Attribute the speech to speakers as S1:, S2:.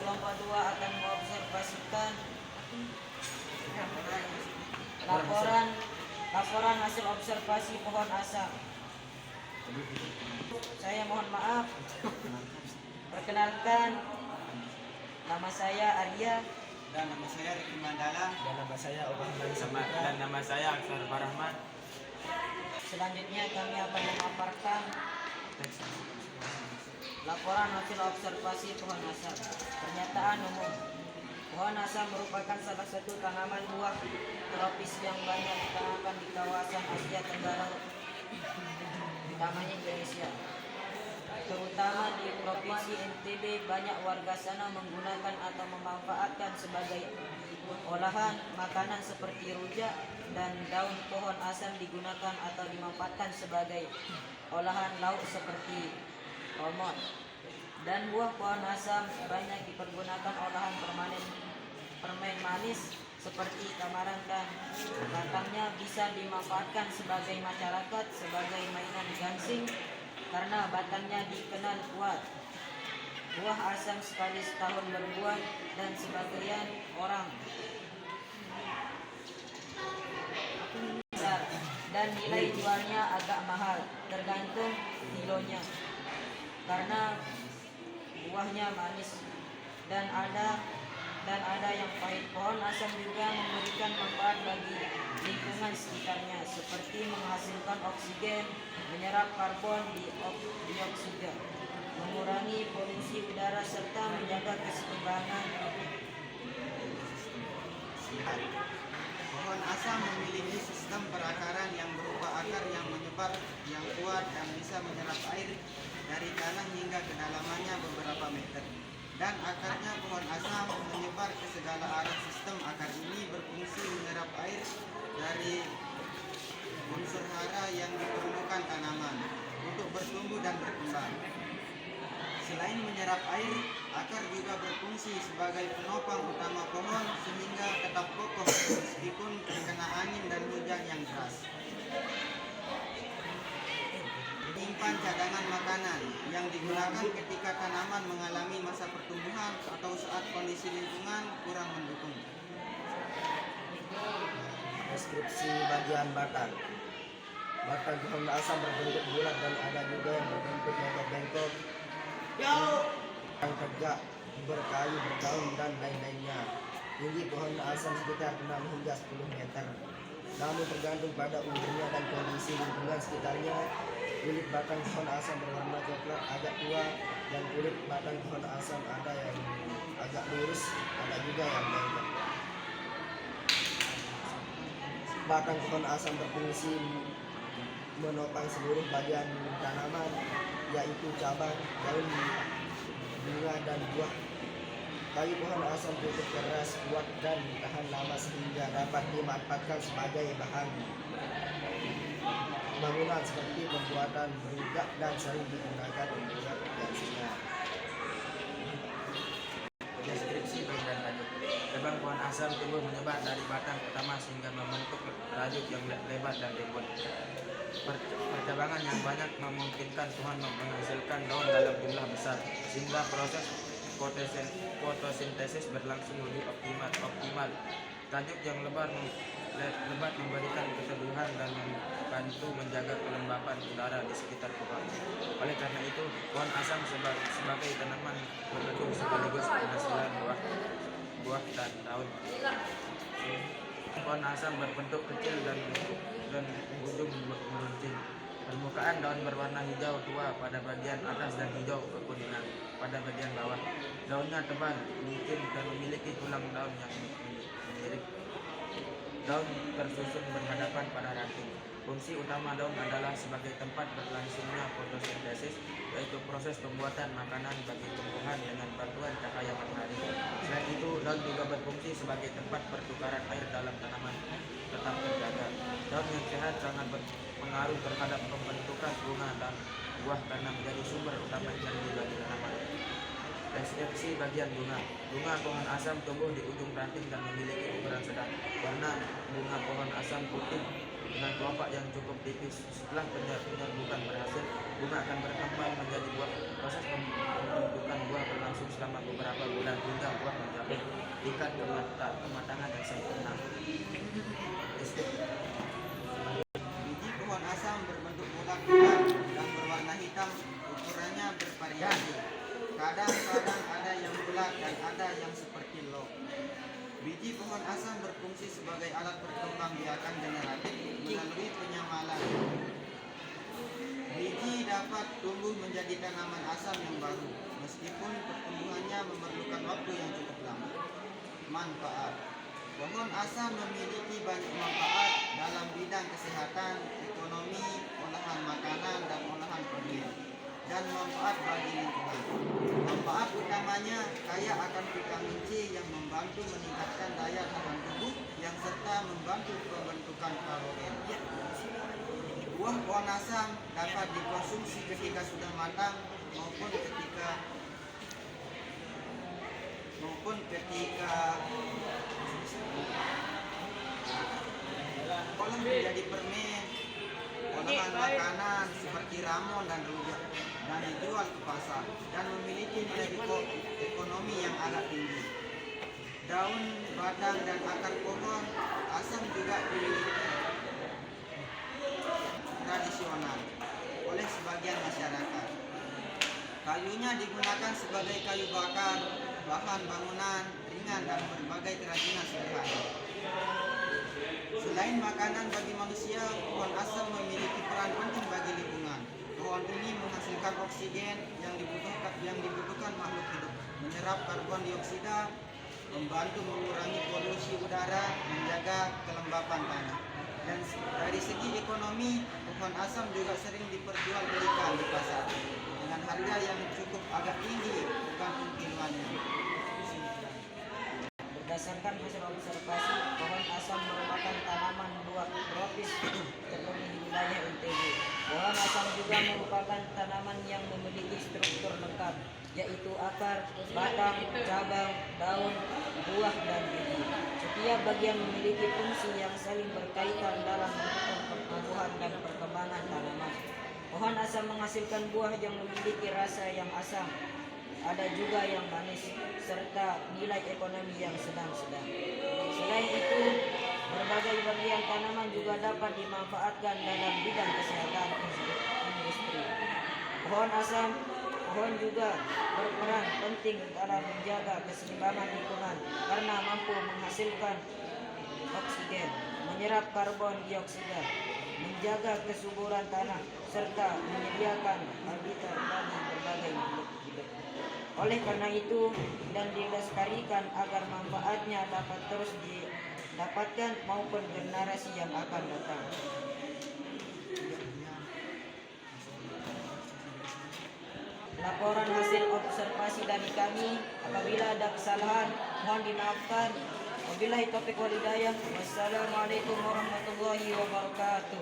S1: kelompok 2 akan mengobservasikan laporan hasil observasi pohon asam. Saya mohon maaf. Perkenalkan, nama saya Arya.
S2: Dan nama saya Riki Mandala.
S3: Dan nama saya dan nama saya Aksar Farahman.
S1: Selanjutnya kami akan memaparkan laporan hasil observasi pohon asam. Pernyataan umum. Pohon asam merupakan salah satu tanaman buah tropis yang banyak ditanamkan di kawasan Asia Tenggara, utamanya Indonesia. Terutama di Provinsi NTB, banyak warga sana menggunakan atau memanfaatkan sebagai olahan makanan seperti rujak, dan daun pohon asam digunakan atau dimanfaatkan sebagai olahan lauk seperti omot. Dan buah pohon asam banyak dipergunakan olahan permen manis seperti tamarangkan. Batangnya bisa dimanfaatkan sebagai masyarakat sebagai mainan gansing karena batangnya dikenal kuat. Buah asam sekali setahun berbuah dan sebagian orang besar, dan nilai jualnya agak mahal tergantung kilonya karena buahnya manis dan ada yang pahit. Pohon asam juga memberikan manfaat bagi lingkungan sekitarnya seperti menghasilkan oksigen, menyerap karbon dioksida, mengurangi polusi udara serta menjaga keseimbangan.
S2: Pohon asam memiliki sistem perakaran yang berupa akar yang menyebar, yang kuat dan bisa menyerap air dari tanah hingga kedalamannya beberapa meter. Dan akarnya pohon asam menyebar ke segala arah. Sistem akar ini berfungsi menyerap air dari unsur hara yang diperlukan tanaman untuk bertumbuh dan berkembang. Selain menyerap air, akar juga berfungsi sebagai penopang utama pohon sehingga tetap kokoh meskipun terkena angin dan hujan yang deras. Menyimpan cadangan makanan yang digunakan ketika tanaman mengalami masa pertumbuhan atau saat kondisi lingkungan kurang mendukung.
S3: Deskripsi bagian batang. Batang pohon asam berbentuk bulat dan ada juga yang berbentuk bengkok-bengkok, yang tegak, berkayu, berdaun, dan lain-lainnya. Tinggi pohon asam sekitar 6 hingga 10 meter. Namun tergantung pada umurnya dan kondisi lingkungan sekitarnya. Kulit batang pohon asam berwarna coklat agak tua, dan kulit batang pohon asam ada yang agak lurus, ada juga yang bengkok. Batang pohon asam berfungsi menopang seluruh bagian tanaman, yaitu cabang, daun, bunga, dan buah. Kayu pohon asam cukup keras, kuat, dan tahan lama sehingga dapat dimanfaatkan sebagai bahan bangunan seperti pembuatan rujak dan sering digunakan untuk gansingan. Deskripsi bagian rajut. Cabang pohon asam tumbuh menyebar dari batang utama sehingga membentuk rajut yang lebar dan rimbun. Percabangan yang banyak memungkinkan pohon menghasilkan daun dalam jumlah besar sehingga proses fotosintesis berlangsung lebih optimal. Rajut yang lebat memberikan keteduhan dan membantu menjaga kelembapan udara di sekitar pohon. Oleh karena itu, pohon asam sebagai tanaman pendukung sekaligus penghasilan buah dan daun. Pohon asam berbentuk kecil dan ujung meruncing. Permukaan daun berwarna hijau tua pada bagian atas dan hijau kekuningan pada bagian bawah. Daunnya tebal, licin, dan memiliki tulang daun yang mirip. Daun tersusun berhadapan pada ranting. Fungsi utama daun adalah sebagai tempat berlangsungnya fotosintesis, yaitu proses pembuatan makanan bagi tumbuhan dengan bantuan cahaya matahari. Selain itu, daun juga berfungsi sebagai tempat pertukaran air dalam tanaman tetap terjaga. Daun yang sehat sangat berpengaruh terhadap pembentukan bunga dan buah karena menjadi sumber utama energi bagi tanaman. Deskripsi bagian bunga. Bunga pohon asam tumbuh di ujung ranting dan memiliki ukuran sedang. Warna bunga pohon asam putih dengan kelopak yang cukup tipis. Setelah penyerbukan berhasil, bunga akan berkembang menjadi buah. Proses pembentukan buah berlangsung selama beberapa bulan hingga buah mencapai tingkat kematangan yang sempurna.
S2: Biji pohon asam berbentuk bulat-bulat dan berwarna hitam, ukurannya bervariasi. Kadang-kadang ada yang bulat dan ada yang seperti log. Biji pohon asam berfungsi sebagai alat perkembangbiakan generatif melalui penyamalan. Biji dapat tumbuh menjadi tanaman asam yang baru, meskipun pertumbuhannya memerlukan waktu yang cukup lama. Manfaat: pohon asam memiliki banyak manfaat dalam bidang kesehatan, ekonomi, olahan makanan, dan olahan permen, dan manfaat bagi lingkungan. Manfaat utamanya kaya akan vitamin C yang membantu meningkatkan daya tahan tubuh yang serta membantu pembentukan kolagen. Buah pohon asam dapat dikonsumsi ketika sudah matang maupun ketika olah menjadi permen, olahan makanan seperti ramon dan rujak, dan dijual ke pasar dan memiliki nilai ekonomi yang agak tinggi. Daun, batang, dan akar pohon asam juga dimiliki tradisional oleh sebagian masyarakat. Kayunya digunakan sebagai kayu bakar, bahan bangunan ringan, dan berbagai kerajinan sederhana. Selain makanan bagi manusia, pohon asam memiliki peran penting bagi lingkungan. Pohon ini menghasilkan oksigen yang dibutuhkan makhluk hidup, menyerap karbon dioksida, membantu mengurangi polusi udara, menjaga kelembapan tanah. Dan dari segi ekonomi, pohon asam juga sering diperjualbelikan di pasar dengan harga yang cukup agak tinggi tergantung kiloannya.
S1: Berdasarkan hasil observasi, pohon asam merupakan tanaman buah tropis terpenuhi di wilayah NTB. Pohon asam juga merupakan tanaman yang memiliki struktur lengkap, yaitu akar, batang, cabang, daun, buah, dan biji. Setiap bagian memiliki fungsi yang saling berkaitan dalam mendukung pertumbuhan dan perkembangan tanaman. Pohon asam menghasilkan buah yang memiliki rasa yang asam, ada juga yang manis, serta nilai ekonomi yang sedang-sedang. Selain itu, berbagai bagian tanaman juga dapat dimanfaatkan dalam bidang kesehatan industri. Pohon juga berperan penting dalam menjaga keseimbangan lingkungan karena mampu menghasilkan oksigen, menyerap karbon dioksida, menjaga kesuburan tanah, serta menyediakan habitat bagi berbagai makhluk hidup. Oleh karena itu, dan dilestarikan agar manfaatnya dapat terus didapatkan maupun generasi yang akan datang. Laporan hasil observasi dari kami, apabila ada kesalahan mohon dimaafkan. Wabillahi taufiq wal hidayah. Wassalamualaikum warahmatullahi wabarakatuh.